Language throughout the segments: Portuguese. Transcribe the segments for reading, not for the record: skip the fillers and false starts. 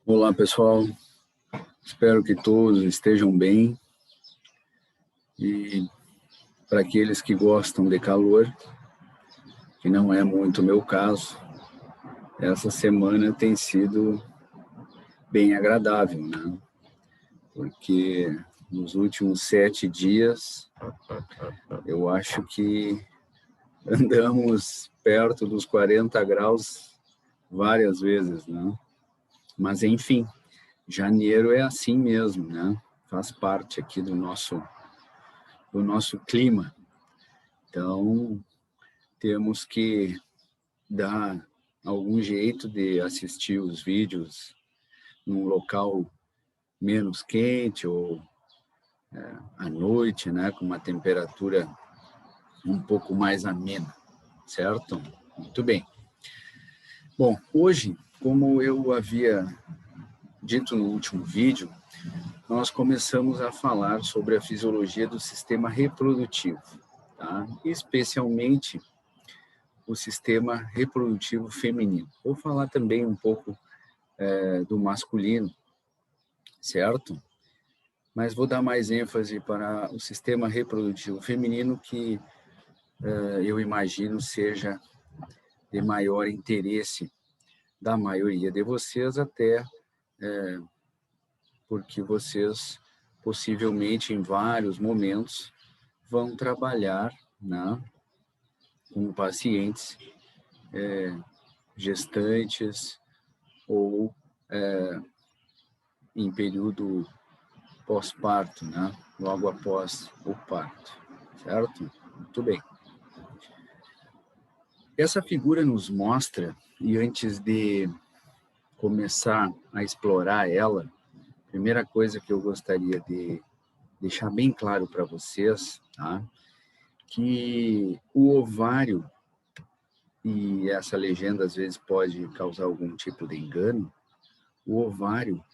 Olá, pessoal. Espero que todos estejam bem. E para aqueles que gostam de calor, que não é muito o meu caso, essa semana tem sido bem agradável, né? Porque nos últimos 7 dias, eu acho que andamos perto dos 40 graus várias vezes, né? Mas, enfim, janeiro é assim mesmo, né? Faz parte aqui do nosso clima. Então, temos que dar algum jeito de assistir os vídeos num local menos quente ou à noite, né, com uma temperatura um pouco mais amena, certo? Muito bem. Bom, hoje, como eu havia dito no último vídeo, nós começamos a falar sobre a fisiologia do sistema reprodutivo, tá? Especialmente o sistema reprodutivo feminino. Vou falar também um pouco do masculino, certo? Mas vou dar mais ênfase para o sistema reprodutivo feminino, que eu imagino seja de maior interesse da maioria de vocês, até porque vocês possivelmente em vários momentos vão trabalhar, né, com pacientes gestantes ou em período pós-parto, né? Logo após o parto, certo? Muito bem. Essa figura nos mostra, e antes de começar a explorar ela, a primeira coisa que eu gostaria de deixar bem claro para vocês, tá? Que o ovário, e essa legenda às vezes pode causar algum tipo de engano, o ovário,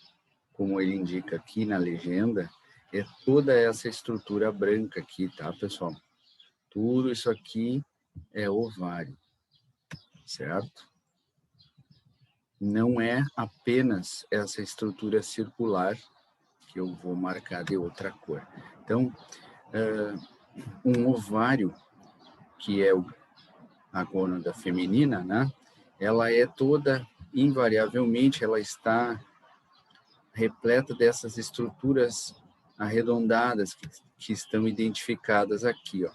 como ele indica aqui na legenda, é toda essa estrutura branca aqui, tá, pessoal? Tudo isso aqui é ovário, certo? Não é apenas essa estrutura circular, que eu vou marcar de outra cor. Então, um ovário, que é a gônada feminina, né? Ela é toda, invariavelmente, ela está repleta dessas estruturas arredondadas que estão identificadas aqui, ó.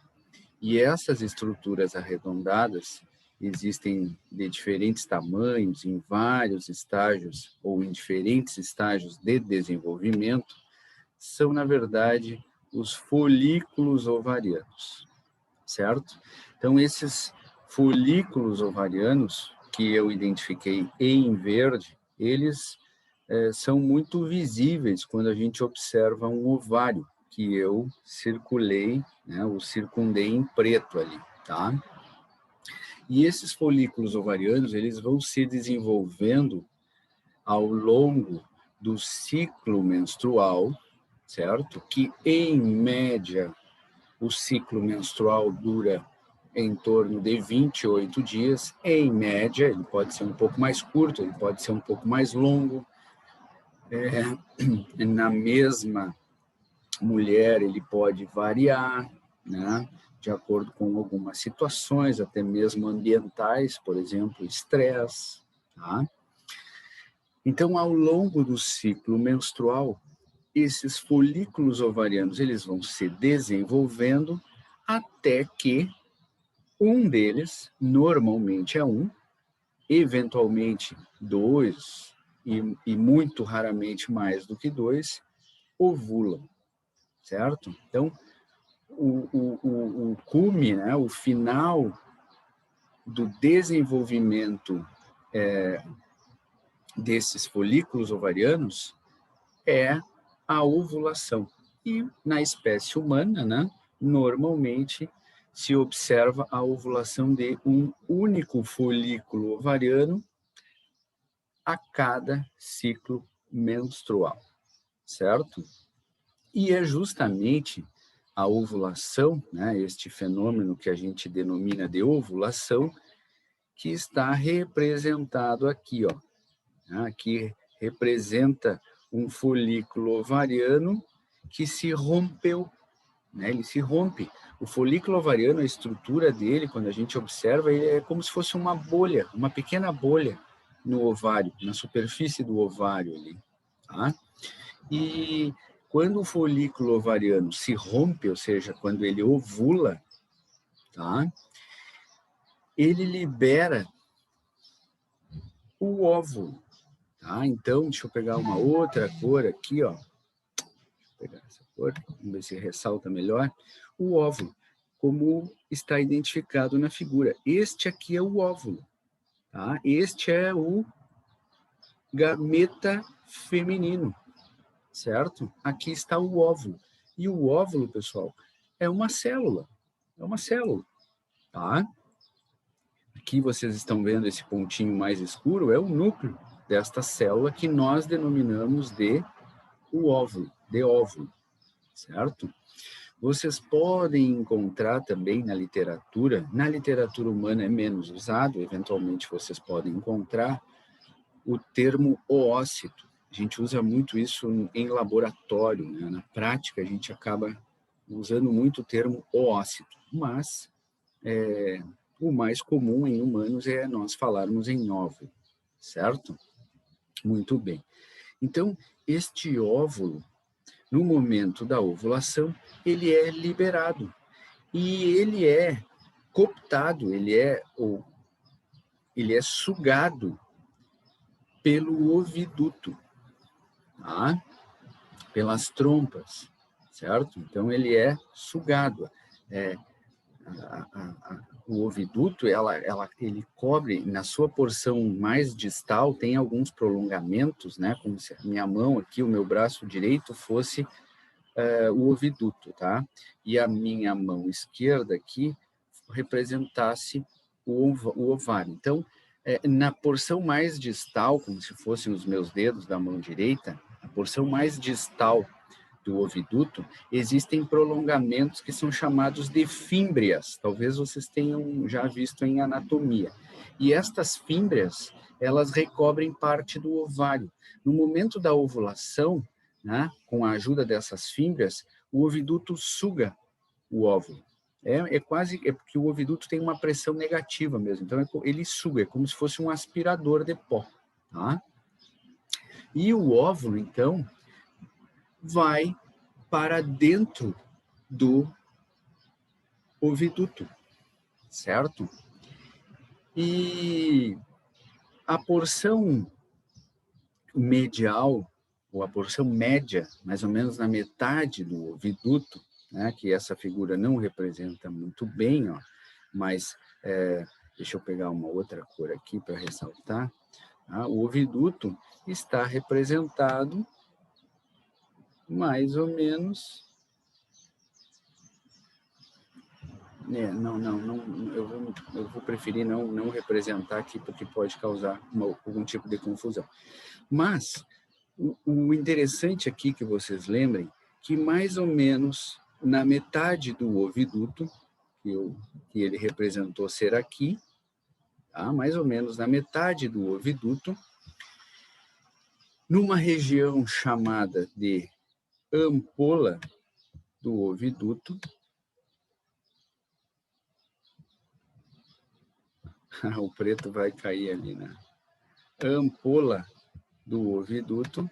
E essas estruturas arredondadas existem de diferentes tamanhos, em vários estágios ou em diferentes estágios de desenvolvimento, são, na verdade, os folículos ovarianos, certo? Então, esses folículos ovarianos, que eu identifiquei em verde, eles são muito visíveis quando a gente observa um ovário, que eu circulei, né, o circundei em preto ali, tá? E esses folículos ovarianos, eles vão se desenvolvendo ao longo do ciclo menstrual, certo? Que, em média, o ciclo menstrual dura em torno de 28 dias, em média. Ele pode ser um pouco mais curto, ele pode ser um pouco mais longo. Na mesma mulher, ele pode variar, né, de acordo com algumas situações, até mesmo ambientais, por exemplo, estresse, tá? Então, ao longo do ciclo menstrual, esses folículos ovarianos, eles vão se desenvolvendo até que um deles, normalmente é um, eventualmente dois, e muito raramente mais do que dois, ovulam, certo? Então, o cume, né, o final do desenvolvimento desses folículos ovarianos é a ovulação. E na espécie humana, né, normalmente se observa a ovulação de um único folículo ovariano a cada ciclo menstrual, certo? E é justamente a ovulação, né, este fenômeno que a gente denomina de ovulação, que está representado aqui, ó, né, que representa um folículo ovariano que se rompeu, né? Ele se rompe. O folículo ovariano, a estrutura dele, quando a gente observa, ele é como se fosse uma bolha, uma pequena bolha no ovário, na superfície do ovário ali, tá? E quando o folículo ovariano se rompe, ou seja, quando ele ovula, tá? Ele libera o óvulo, tá? Então, deixa eu pegar uma outra cor aqui, ó. Deixa eu pegar essa cor, vamos ver se ressalta melhor. O óvulo, como está identificado na figura. Este aqui é o óvulo, tá? Este é o gameta feminino, certo? Aqui está o óvulo. E o óvulo, pessoal, é uma célula. É uma célula, tá? Aqui vocês estão vendo esse pontinho mais escuro, é o núcleo desta célula que nós denominamos de o óvulo, de óvulo, certo? Vocês podem encontrar também na literatura humana é menos usado, eventualmente vocês podem encontrar o termo oócito. A gente usa muito isso em laboratório, né? Na prática a gente acaba usando muito o termo oócito, mas o mais comum em humanos é nós falarmos em óvulo, certo? Muito bem. Então, este óvulo, no momento da ovulação, ele é liberado e ele é cooptado, ele é sugado pelo oviduto, tá? Pelas trompas, certo? Então, ele é sugado. O oviduto, ele cobre, na sua porção mais distal, tem alguns prolongamentos, né? Como se a minha mão aqui, o meu braço direito fosse o oviduto, tá? E a minha mão esquerda aqui representasse o ovário. Então, na porção mais distal, como se fossem os meus dedos da mão direita, a porção mais distal do oviduto, existem prolongamentos que são chamados de fímbrias. Talvez vocês tenham já visto em anatomia. E estas fímbrias, elas recobrem parte do ovário. No momento da ovulação, né, com a ajuda dessas fímbrias, o oviduto suga o óvulo. É porque o oviduto tem uma pressão negativa mesmo. Então, ele suga, é como se fosse um aspirador de pó. Tá? E o óvulo, então, vai para dentro do oviduto, certo? E a porção medial, ou a porção média, mais ou menos na metade do oviduto, né, que essa figura não representa muito bem, ó, mas deixa eu pegar uma outra cor aqui para ressaltar. Tá? O oviduto está representado mais ou menos... eu vou preferir não representar aqui, porque pode causar algum tipo de confusão. Mas o interessante aqui que vocês lembrem que mais ou menos na metade do oviduto, que ele representou ser aqui, tá? Mais ou menos na metade do oviduto, numa região chamada de ampola do oviduto, o preto vai cair ali, né? Ampola do oviduto.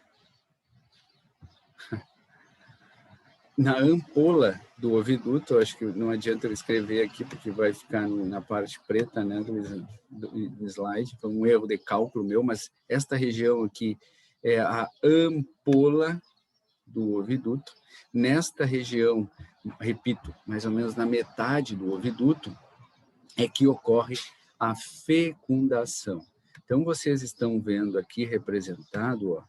Na ampola do oviduto, acho que não adianta eu escrever aqui, porque vai ficar na parte preta, né, do slide, foi um erro de cálculo meu, mas esta região aqui é a ampola do oviduto. Nesta região, repito, mais ou menos na metade do oviduto, é que ocorre a fecundação. Então, vocês estão vendo aqui representado, ó,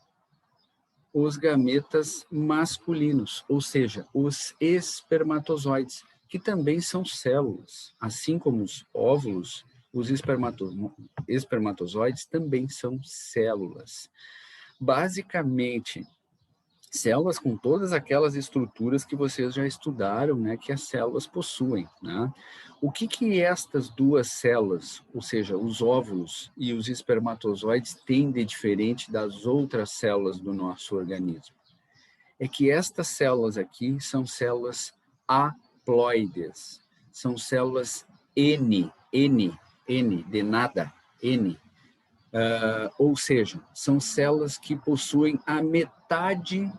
os gametas masculinos, ou seja, os espermatozoides, que também são células. Assim como os óvulos, os espermatozoides também são células. Basicamente, células com todas aquelas estruturas que vocês já estudaram, né, que as células possuem, né? O que estas duas células, ou seja, os óvulos e os espermatozoides, têm de diferente das outras células do nosso organismo? É que estas células aqui são células haploides, são células N, de nada, N. Ou seja, são células que possuem a metade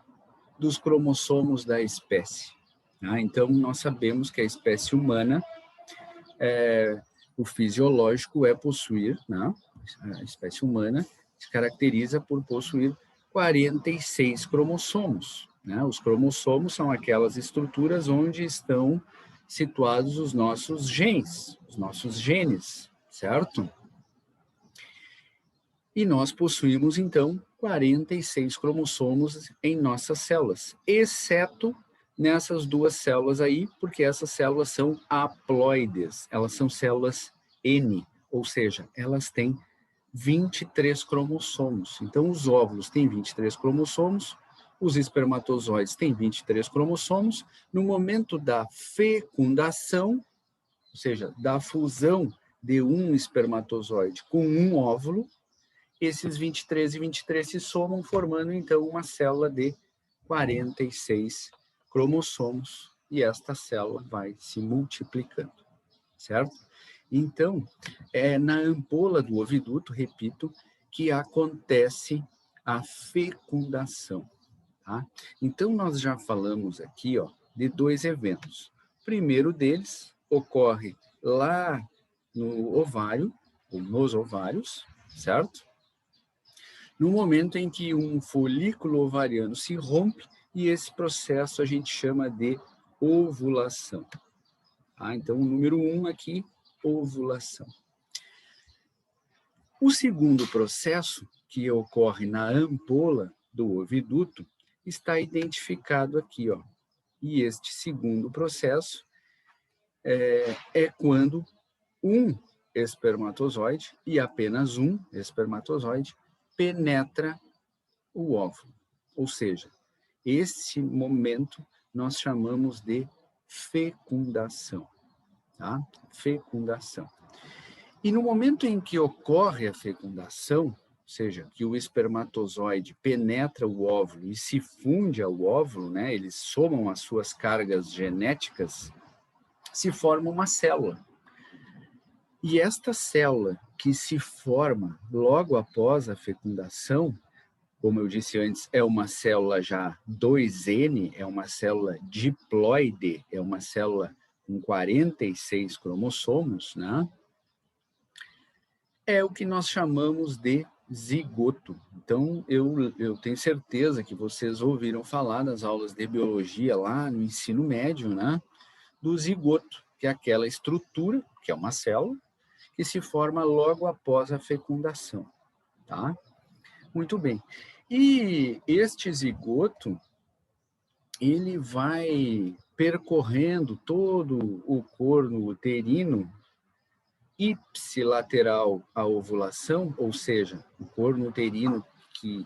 dos cromossomos da espécie. Tá? Então, nós sabemos que a espécie humana, o fisiológico é possuir, né? A espécie humana se caracteriza por possuir 46 cromossomos. Né? Os cromossomos são aquelas estruturas onde estão situados os nossos genes, certo? E nós possuímos, então, 46 cromossomos em nossas células, exceto nessas duas células aí, porque essas células são haploides, elas são células N, ou seja, elas têm 23 cromossomos. Então, os óvulos têm 23 cromossomos, os espermatozoides têm 23 cromossomos. No momento da fecundação, ou seja, da fusão de um espermatozoide com um óvulo, esses 23 e 23 se somam, formando, então, uma célula de 46 cromossomos, e esta célula vai se multiplicando, certo? Então, é na ampola do oviduto, repito, que acontece a fecundação, tá? Então, nós já falamos aqui, ó, de dois eventos. O primeiro deles ocorre lá no ovário, ou nos ovários, certo? No momento em que um folículo ovariano se rompe, e esse processo a gente chama de ovulação. Tá? Então, o número 1 aqui, ovulação. O segundo processo, que ocorre na ampola do oviduto, está identificado aqui, ó. E este segundo processo é quando um espermatozoide, e apenas um espermatozoide, penetra o óvulo. Ou seja, esse momento nós chamamos de fecundação, tá? Fecundação. E no momento em que ocorre a fecundação, ou seja, que o espermatozoide penetra o óvulo e se funde ao óvulo, né? Eles somam as suas cargas genéticas, se forma uma célula. E esta célula que se forma logo após a fecundação, como eu disse antes, é uma célula já 2N, é uma célula diploide, é uma célula com 46 cromossomos, né? É o que nós chamamos de zigoto. Então, eu tenho certeza que vocês ouviram falar nas aulas de biologia lá no ensino médio, né? Do zigoto, que é aquela estrutura, que é uma célula, que se forma logo após a fecundação, tá? Muito bem. E este zigoto, ele vai percorrendo todo o corno uterino ipsilateral à ovulação, ou seja, o corno uterino que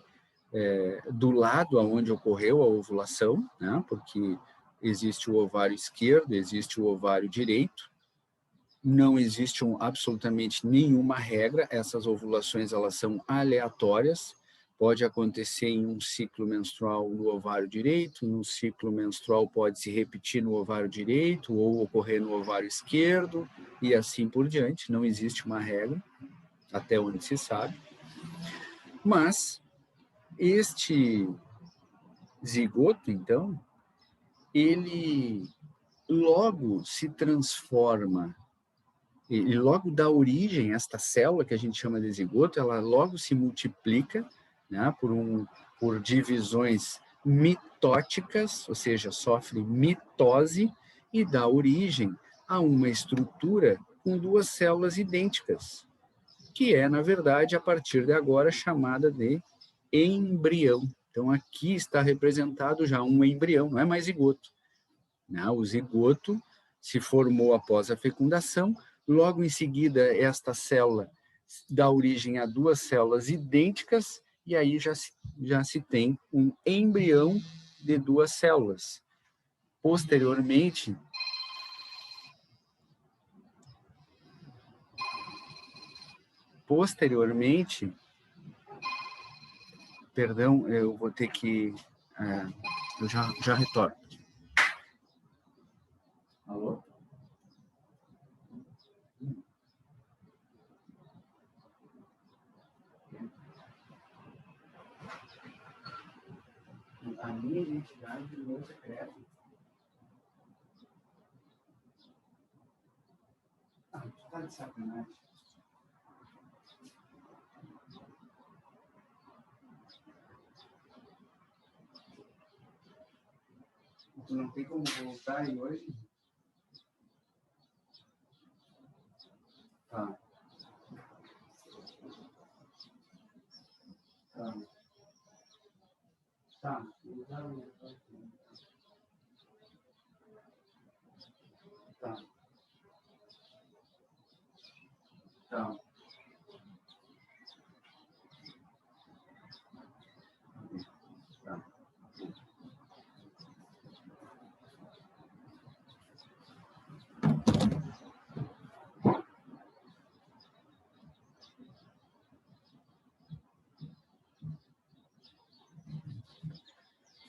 do lado aonde ocorreu a ovulação, né? Porque existe o ovário esquerdo, existe o ovário direito, não existe absolutamente nenhuma regra, essas ovulações elas são aleatórias, pode acontecer em um ciclo menstrual no ovário direito, no ciclo menstrual pode se repetir no ovário direito ou ocorrer no ovário esquerdo e assim por diante, não existe uma regra, até onde se sabe. Mas este zigoto, então, ele logo se transforma e logo dá origem a esta célula que a gente chama de zigoto, ela logo se multiplica, né, por divisões mitóticas, ou seja, sofre mitose e dá origem a uma estrutura com duas células idênticas, que é, na verdade, a partir de agora chamada de embrião. Então, aqui está representado já um embrião, não é mais zigoto. Né? O zigoto se formou após a fecundação, logo em seguida, esta célula dá origem a duas células idênticas, e aí já se tem um embrião de 2 células. Posteriormente, perdão, eu vou ter que... eu já retorno. Alô? A minha identidade do meu secreto. Ah, tu tá de sacanagem. Tu não tem como voltar aí hoje? Tá. Tá. Tá. Tá. Tá. Tá.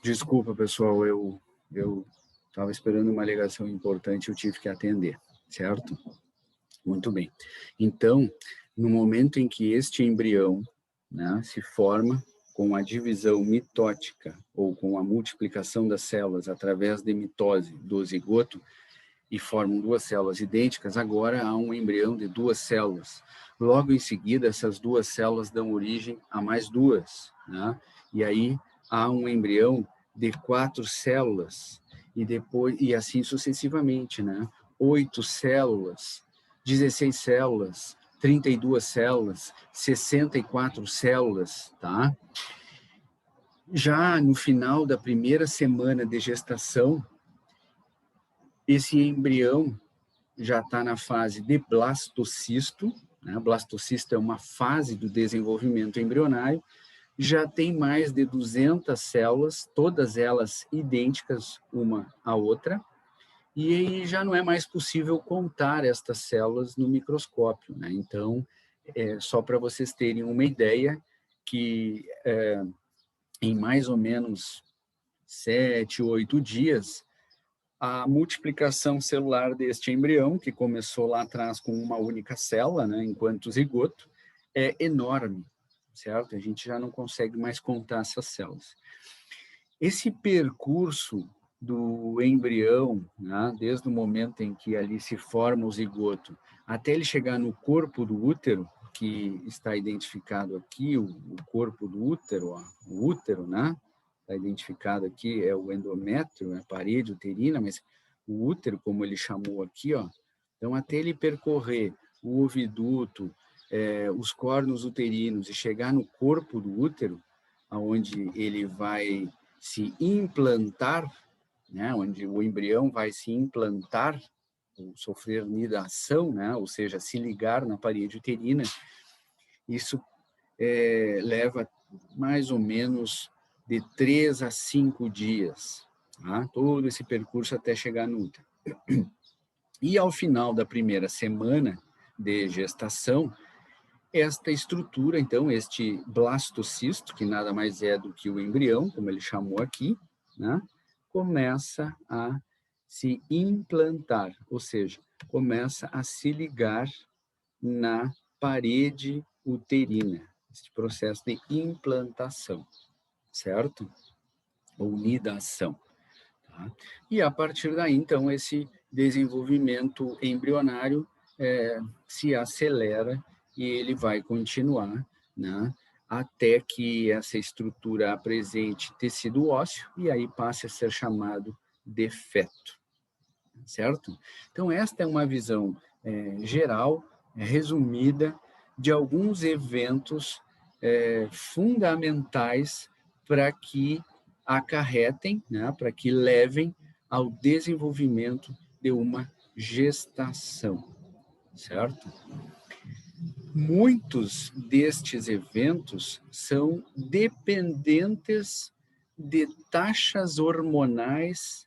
Desculpa, pessoal, eu estava esperando uma ligação importante, eu tive que atender, certo? Muito bem. Então, no momento em que este embrião, né, se forma com a divisão mitótica ou com a multiplicação das células através de mitose do zigoto e formam 2 células idênticas, agora há um embrião de 2 células. Logo em seguida, essas 2 células dão origem a mais 2, né? E aí há um embrião de 4 células e depois e assim sucessivamente, né? 8 células, 16 células, 32 células, 64 células, tá? Já no final da primeira semana de gestação, esse embrião já está na fase de blastocisto, né? Blastocisto é uma fase do desenvolvimento embrionário, já tem mais de 200 células, todas elas idênticas uma à outra, e aí já não é mais possível contar estas células no microscópio, né? Então, só para vocês terem uma ideia, que em mais ou menos 7, 8 dias, a multiplicação celular deste embrião, que começou lá atrás com uma única célula, né, enquanto zigoto, é enorme, certo? A gente já não consegue mais contar essas células. Esse percurso do embrião, né, desde o momento em que ali se forma o zigoto, até ele chegar no corpo do útero, que está identificado aqui, o corpo do útero, ó, o útero, né? Está identificado aqui, é o endométrio, a parede uterina, mas o útero, como ele chamou aqui, ó, então até ele percorrer o oviduto, os cornos uterinos e chegar no corpo do útero, onde ele vai se implantar, né, onde o embrião vai se implantar, ou sofrer nidação, né, ou seja, se ligar na parede uterina, isso leva mais ou menos de 3 a 5 dias, tá? Todo esse percurso até chegar no útero. E ao final da primeira semana de gestação, esta estrutura, então, este blastocisto, que nada mais é do que o embrião, como ele chamou aqui, né, começa a se implantar, ou seja, começa a se ligar na parede uterina, este processo de implantação, certo? Ou nidação. Tá? E a partir daí, então, esse desenvolvimento embrionário se acelera e ele vai continuar, né, até que essa estrutura apresente tecido ósseo e aí passe a ser chamado de feto, certo? Então, esta é uma visão geral, resumida, de alguns eventos fundamentais para que acarretem, né, para que levem ao desenvolvimento de uma gestação, certo? Muitos destes eventos são dependentes de taxas hormonais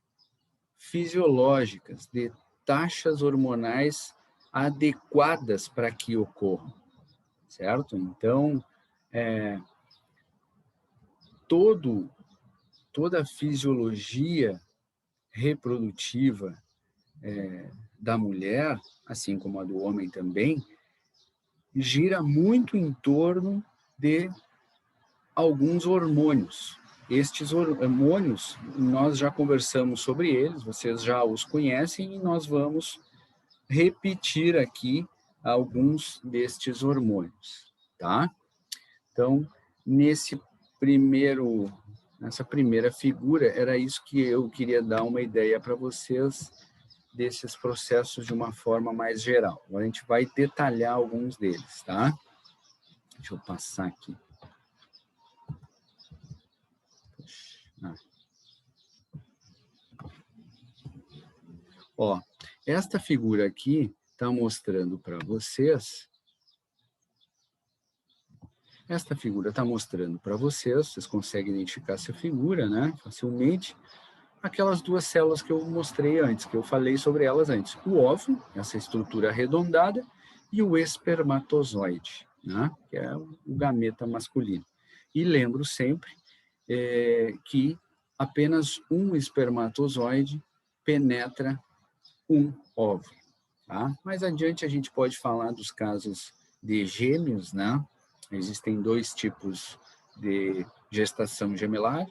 fisiológicas, de taxas hormonais adequadas para que ocorram, certo? Então, toda a fisiologia reprodutiva da mulher, assim como a do homem também, gira muito em torno de alguns hormônios. Estes hormônios, nós já conversamos sobre eles, vocês já os conhecem, e nós vamos repetir aqui alguns destes hormônios, tá? Então, nessa primeira figura, era isso que eu queria dar uma ideia para vocês desses processos de uma forma mais geral. Agora a gente vai detalhar alguns deles, tá? Deixa eu passar aqui. Ó, esta figura aqui está mostrando para vocês. Esta figura está mostrando para vocês, vocês conseguem identificar essa figura, né? Facilmente. Aquelas duas células que eu mostrei antes, que eu falei sobre elas antes. O óvulo, essa estrutura arredondada, e o espermatozoide, né? Que é o gameta masculino. E lembro sempre que apenas um espermatozoide penetra um óvulo, tá? Mais adiante a gente pode falar dos casos de gêmeos, né? Existem dois tipos de gestação gemelar,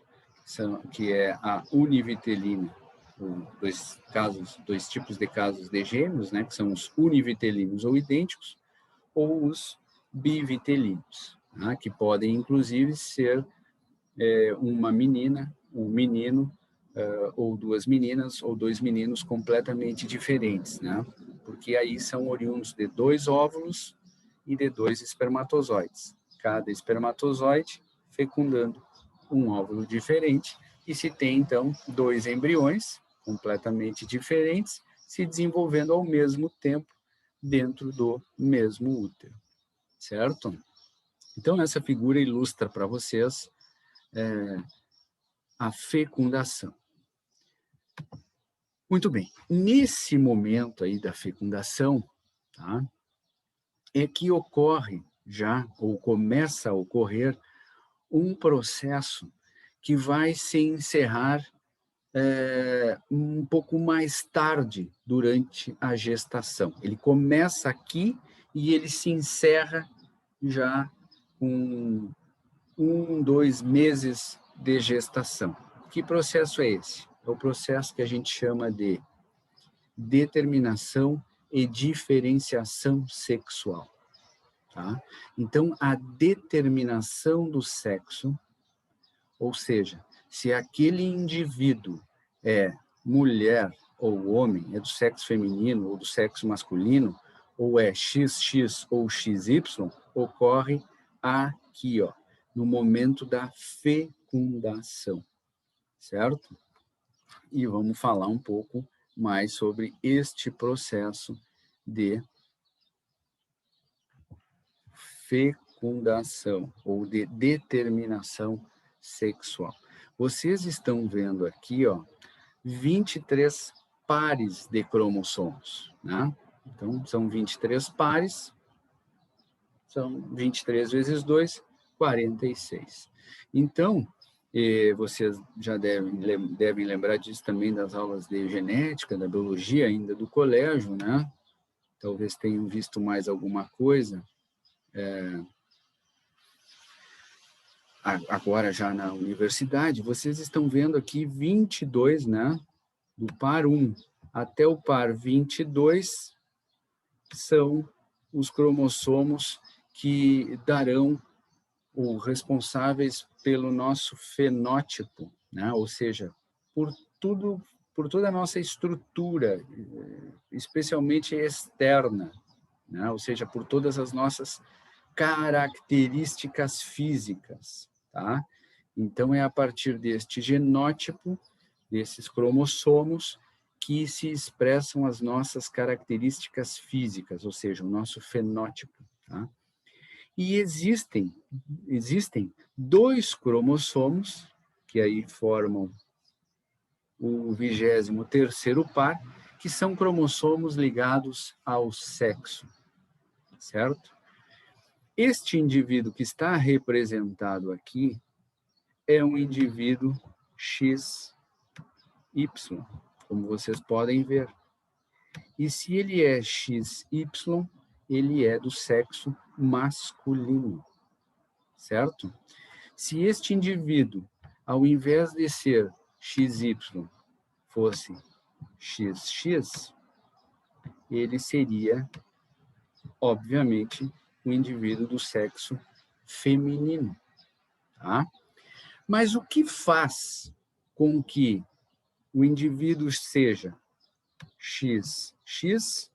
que é a univitelina, dois tipos de casos de gêmeos, né? Que são os univitelinos ou idênticos, ou os bivitelinos, né? Que podem inclusive ser uma menina, um menino, ou duas meninas, ou dois meninos completamente diferentes, né? Porque aí são oriundos de dois óvulos e de dois espermatozoides. Cada espermatozoide fecundando um óvulo diferente, e se tem, então, dois embriões completamente diferentes se desenvolvendo ao mesmo tempo dentro do mesmo útero, certo? Então, essa figura ilustra para vocês a fecundação. Muito bem, nesse momento aí da fecundação, tá, é que ocorre já, ou começa a ocorrer, um processo que vai se encerrar um pouco mais tarde durante a gestação. Ele começa aqui e ele se encerra já com 2 meses de gestação. Que processo é esse? É o processo que a gente chama de determinação e diferenciação sexual. Tá? Então, a determinação do sexo, ou seja, se aquele indivíduo é mulher ou homem, é do sexo feminino ou do sexo masculino, ou é XX ou XY, ocorre aqui, ó, no momento da fecundação, certo? E vamos falar um pouco mais sobre este processo de fecundação ou de determinação sexual. Vocês estão vendo aqui, ó, 23 pares de cromossomos, né? Então, são 23 pares, são 23 vezes 2, 46. Então, vocês já devem lembrar disso também das aulas de genética, da biologia ainda do colégio, né? Talvez tenham visto mais alguma coisa. Agora já na universidade, vocês estão vendo aqui 22, né? Do par 1 até o par 22 são os cromossomos que darão os responsáveis pelo nosso fenótipo, né? Ou seja, por toda a nossa estrutura, especialmente externa, né? Ou seja, por todas as nossas características físicas, tá? Então, é a partir deste genótipo, desses cromossomos, que se expressam as nossas características físicas, ou seja, o nosso fenótipo, tá? E existem 2 cromossomos que aí formam o 23º par, que são cromossomos ligados ao sexo, certo? Este indivíduo que está representado aqui é um indivíduo XY, como vocês podem ver. E se ele é XY, ele é do sexo masculino, certo? Se este indivíduo, ao invés de ser XY, fosse XX, ele seria, obviamente, um indivíduo do sexo feminino, tá? Mas o que faz com que o indivíduo seja XX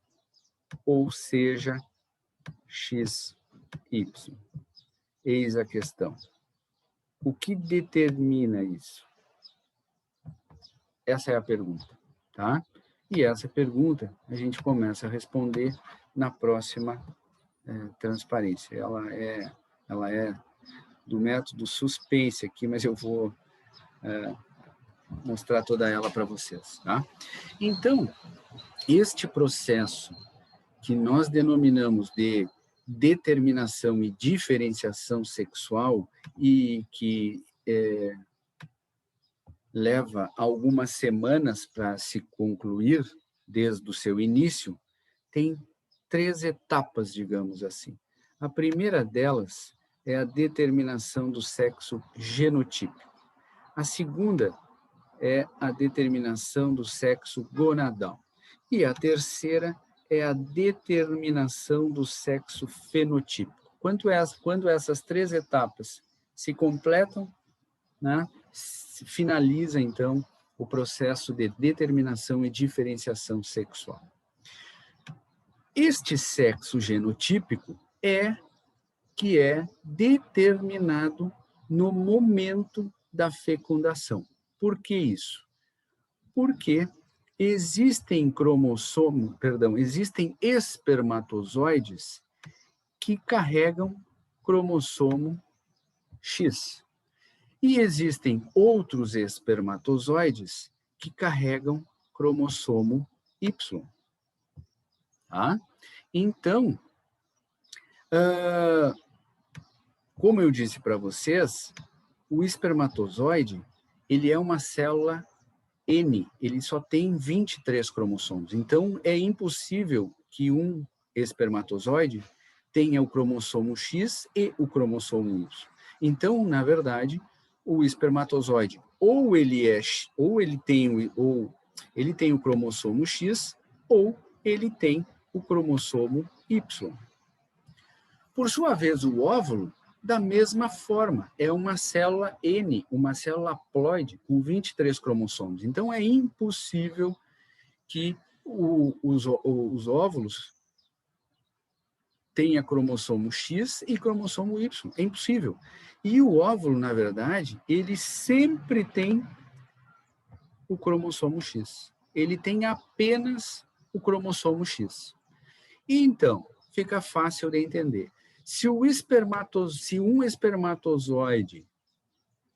ou seja XY? Eis a questão. O que determina isso? Essa é a pergunta, tá? E essa pergunta a gente começa a responder na próxima transparência. Ela é do método suspense aqui, mas eu vou mostrar toda ela para vocês, tá? Então, este processo que nós denominamos de determinação e diferenciação sexual e que leva algumas semanas para se concluir, desde o seu início, tem 3 etapas, digamos assim. A primeira delas é a determinação do sexo genotípico. A segunda é a determinação do sexo gonadal. E a terceira é a determinação do sexo fenotípico. Quando essas 3 etapas se completam, né, finaliza, então, o processo de determinação e diferenciação sexual. Este sexo genotípico é determinado no momento da fecundação. Por que isso? Porque existem espermatozoides que carregam cromossomo X. E existem outros espermatozoides que carregam cromossomo Y. Tá? Então, como eu disse para vocês, o espermatozoide, ele é uma célula N, ele só tem 23 cromossomos. Então, é impossível que um espermatozoide tenha o cromossomo X e o cromossomo Y. Então, na verdade, o espermatozoide ou ele tem o cromossomo X ou ele tem o cromossomo Y. Por sua vez, o óvulo, da mesma forma, é uma célula N, uma célula haploide com 23 cromossomos. Então, é impossível que os óvulos tenha cromossomo X e cromossomo Y. É impossível. E o óvulo, na verdade, ele sempre tem o cromossomo X. Ele tem apenas o cromossomo X. E então, fica fácil de entender. Se um espermatozoide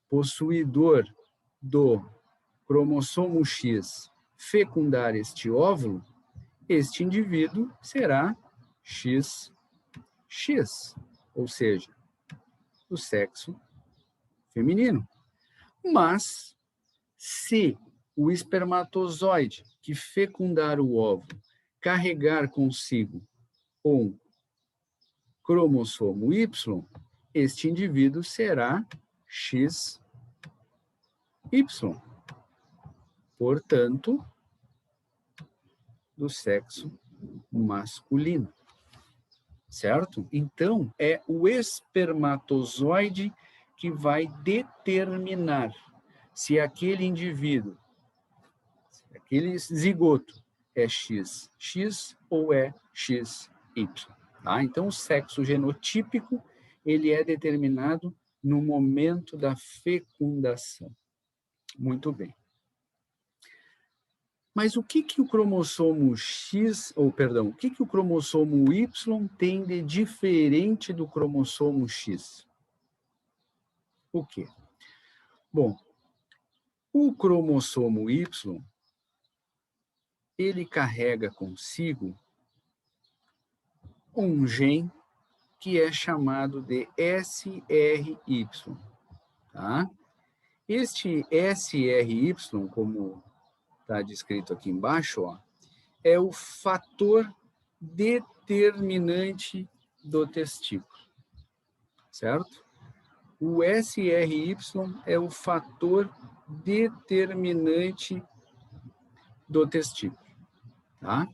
possuidor do cromossomo X fecundar este óvulo, este indivíduo será XX, ou seja, do sexo feminino. Mas, se o espermatozoide que fecundar o óvulo carregar consigo um cromossomo Y, este indivíduo será XY. Portanto, do sexo masculino. Certo? Então, é o espermatozoide que vai determinar se aquele indivíduo, se aquele zigoto é XX ou é XY. Tá? Então, o sexo genotípico, ele é determinado no momento da fecundação. Muito bem. Mas o que o cromossomo o que o cromossomo Y tem de diferente do cromossomo X? O quê? Bom, O cromossomo Y, ele carrega consigo um gene que é chamado de SRY, tá? Este SRY, como está descrito aqui embaixo, ó, é o fator determinante do testículo, certo? O SRY é o fator determinante do testículo, tá?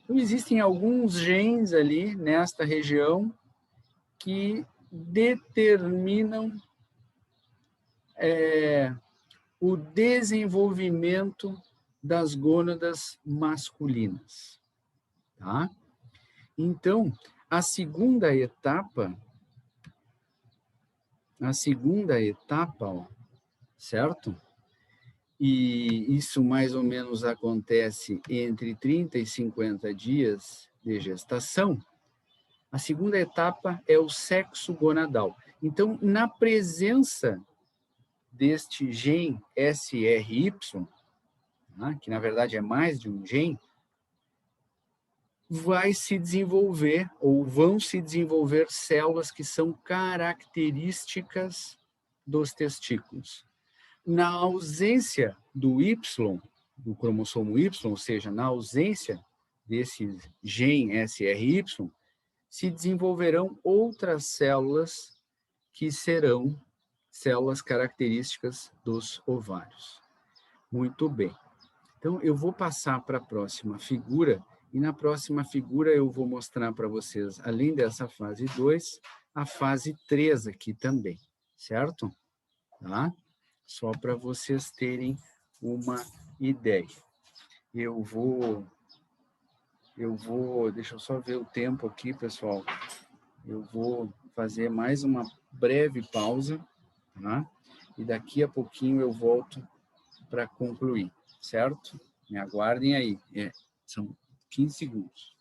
Então, existem alguns genes ali nesta região que determinam o desenvolvimento das gônadas masculinas, tá? Então, a segunda etapa, ó, certo? E isso mais ou menos acontece entre 30 e 50 dias de gestação. A segunda etapa é o sexo gonadal. Então, na presença deste gene SRY, né, que na verdade é mais de um gene, vai se desenvolver, ou vão se desenvolver células que são características dos testículos. Na ausência do Y, do cromossomo Y, ou seja, na ausência desse gene SRY, se desenvolverão outras células que serão células características dos ovários. Muito bem. Então, eu vou passar para a próxima figura, e na próxima figura eu vou mostrar para vocês, além dessa fase 2, a fase 3 aqui também, certo? Tá? Só para vocês terem uma ideia. Deixa eu só ver o tempo aqui, pessoal. Eu vou fazer mais uma breve pausa, tá? E daqui a pouquinho eu volto para concluir, certo? Me aguardem aí, são 15 segundos.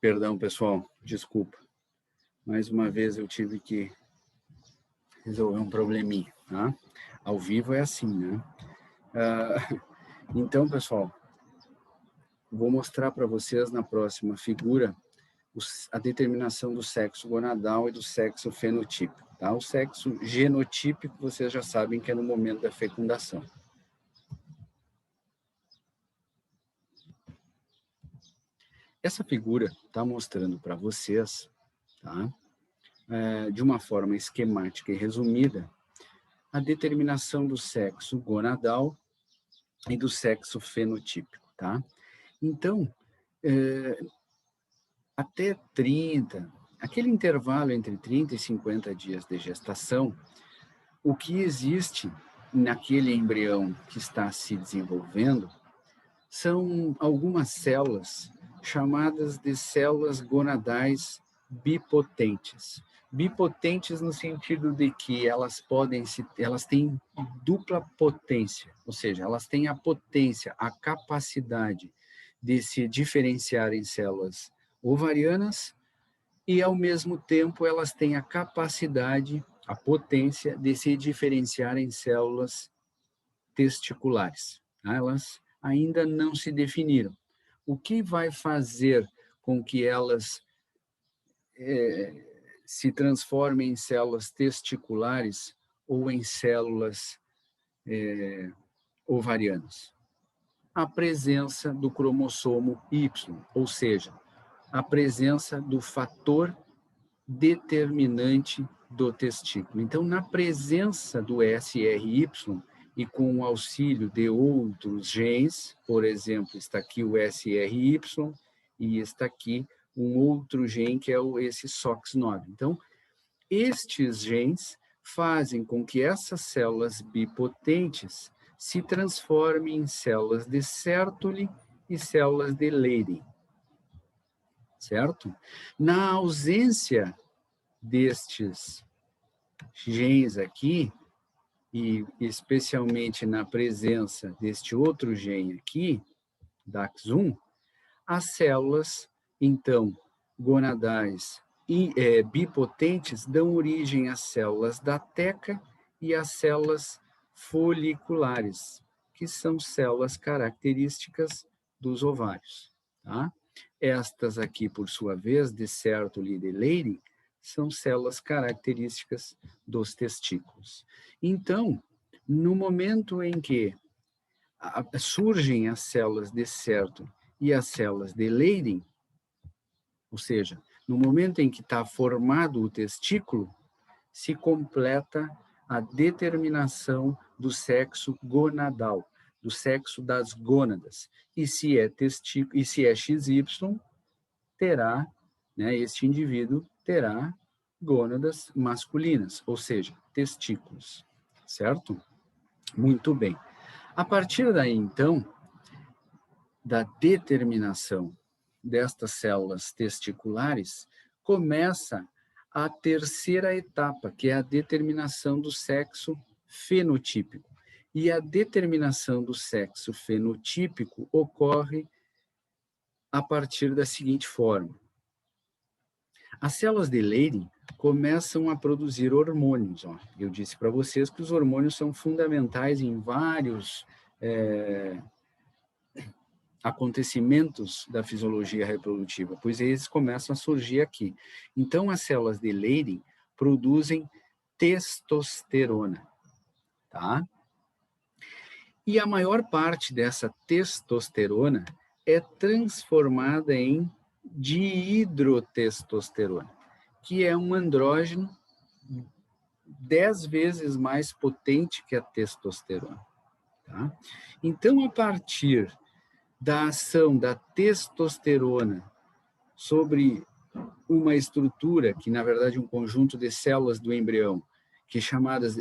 Perdão, pessoal, desculpa. Mais uma vez eu tive que resolver um probleminha, tá? Ao vivo é assim, né? Então, pessoal, vou mostrar para vocês na próxima figura a determinação do sexo gonadal e do sexo fenotípico, tá? O sexo genotípico, vocês já sabem que é no momento da fecundação. Essa figura está mostrando para vocês, tá? De uma forma esquemática e resumida, a determinação do sexo gonadal e do sexo fenotípico, tá? Então, até 30, aquele intervalo entre 30 e 50 dias de gestação, o que existe naquele embrião que está se desenvolvendo são algumas células chamadas de células gonadais bipotentes. Bipotentes no sentido de que elas têm dupla potência, ou seja, elas têm a potência, a capacidade de se diferenciar em células ovarianas e, ao mesmo tempo, elas têm a capacidade, a potência de se diferenciar em células testiculares. Elas ainda não se definiram. O que vai fazer com que elas se transformem em células testiculares ou em células ovarianas? A presença do cromossomo Y, ou seja, a presença do fator determinante do testículo. Então, na presença do SRY e com o auxílio de outros genes, por exemplo, está aqui o SRY e está aqui um outro gene que é esse SOX9. Então, estes genes fazem com que essas células bipotentes se transformem em células de Sertoli e células de Leydig, certo? Na ausência destes genes aqui, e especialmente na presença deste outro gene aqui, DAX1, as células, então, gonadais e bipotentes dão origem às células da teca e às células foliculares, que são células características dos ovários, tá? Estas aqui, por sua vez, de Sertoli e de Leydig, são células características dos testículos. Então, no momento em que surgem as células de Sertoli e as células de Leydig, ou seja, no momento em que está formado o testículo, se completa a determinação do sexo gonadal, do sexo das gônadas. E se é testículo, e se é XY, terá, né, este indivíduo terá gônadas masculinas, ou seja, testículos, certo? Muito bem. A partir daí, então, da determinação destas células testiculares, começa a terceira etapa, que é a determinação do sexo fenotípico. E a determinação do sexo fenotípico ocorre a partir da seguinte forma. As células de Leydig começam a produzir hormônios. Ó. Eu disse para vocês que os hormônios são fundamentais em vários acontecimentos da fisiologia reprodutiva, pois eles começam a surgir aqui. Então, as células de Leydig produzem testosterona, tá? E a maior parte dessa testosterona é transformada em dihidrotestosterona, que é um andrógeno 10 vezes mais potente que a testosterona. Tá? Então, a partir da ação da testosterona sobre uma estrutura, que na verdade é um conjunto de células do embrião, que chamadas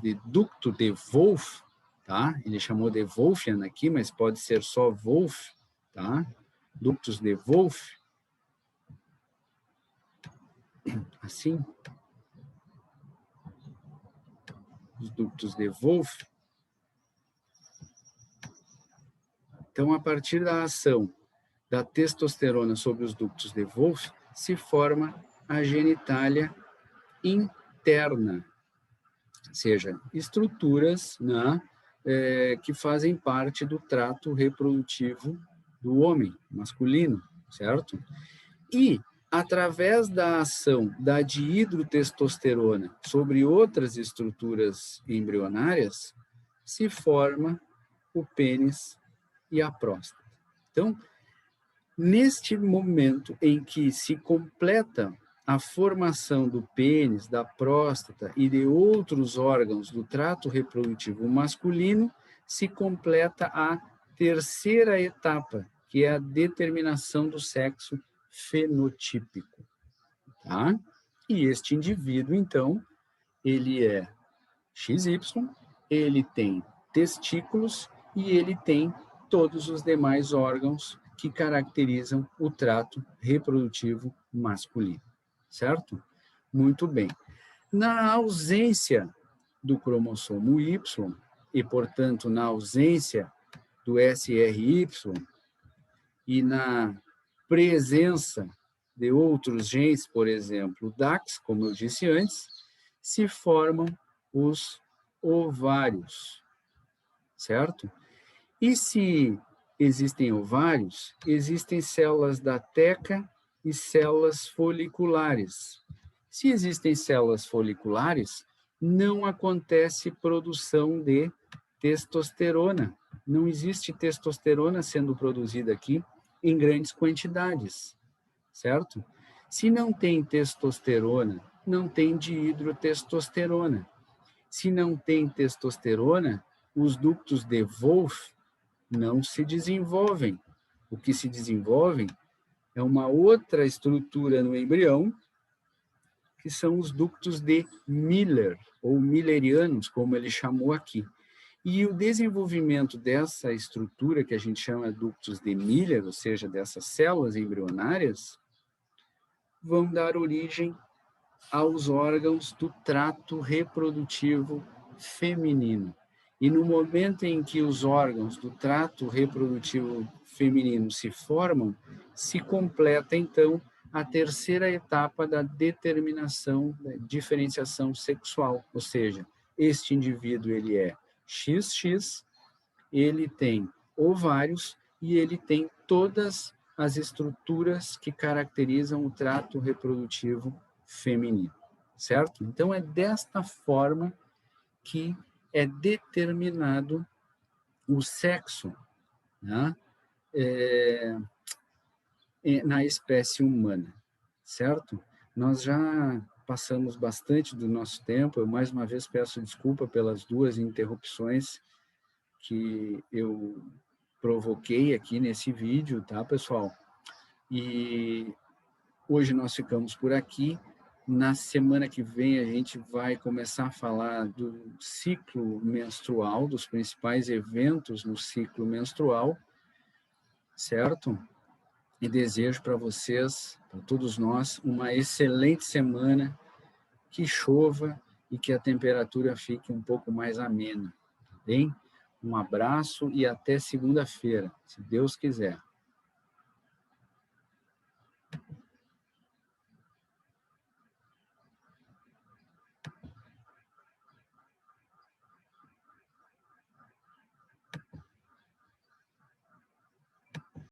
de ducto de Wolff, tá? Ele chamou de Wolffian aqui, mas pode ser só Wolff, tá? Ductos de Wolff, assim, os ductos de Wolff. Então, a partir da ação da testosterona sobre os ductos de Wolff, se forma a genitália interna, ou seja, estruturas, né, que fazem parte do trato reprodutivo do homem masculino, certo? E, através da ação da dihidrotestosterona sobre outras estruturas embrionárias, se forma o pênis e a próstata. Então, neste momento em que se completa a formação do pênis, da próstata e de outros órgãos do trato reprodutivo masculino, se completa a terceira etapa, que é a determinação do sexo fenotípico, tá? E este indivíduo, então, ele é XY, ele tem testículos e ele tem todos os demais órgãos que caracterizam o trato reprodutivo masculino, certo? Muito bem. Na ausência do cromossomo Y, e, portanto, na ausência do SRY, e na presença de outros genes, por exemplo, DAX, como eu disse antes, se formam os ovários, certo? E se existem ovários, existem células da teca e células foliculares. Se existem células foliculares, não acontece produção de testosterona. Não existe testosterona sendo produzida aqui em grandes quantidades, certo? Se não tem testosterona, não tem dihidrotestosterona. Se não tem testosterona, os ductos de Wolff não se desenvolvem. O que se desenvolvem é uma outra estrutura no embrião, que são os ductos de Miller, ou Millerianos, como ele chamou aqui. E o desenvolvimento dessa estrutura, que a gente chama de ductos de Miller, ou seja, dessas células embrionárias, vão dar origem aos órgãos do trato reprodutivo feminino. E no momento em que os órgãos do trato reprodutivo feminino se formam, se completa, então, a terceira etapa da determinação, da diferenciação sexual, ou seja, este indivíduo ele é XX, ele tem ovários e ele tem todas as estruturas que caracterizam o trato reprodutivo feminino, certo? Então, é desta forma que é determinado o sexo, né? Na espécie humana, certo? Nós já passamos bastante do nosso tempo, eu mais uma vez peço desculpa pelas duas interrupções que eu provoquei aqui nesse vídeo, tá, pessoal? E hoje nós ficamos por aqui. Na semana que vem a gente vai começar a falar do ciclo menstrual, dos principais eventos no ciclo menstrual, certo? E desejo para vocês, para todos nós, uma excelente semana, que chova e que a temperatura fique um pouco mais amena, tá bem? Um abraço e até segunda-feira, se Deus quiser.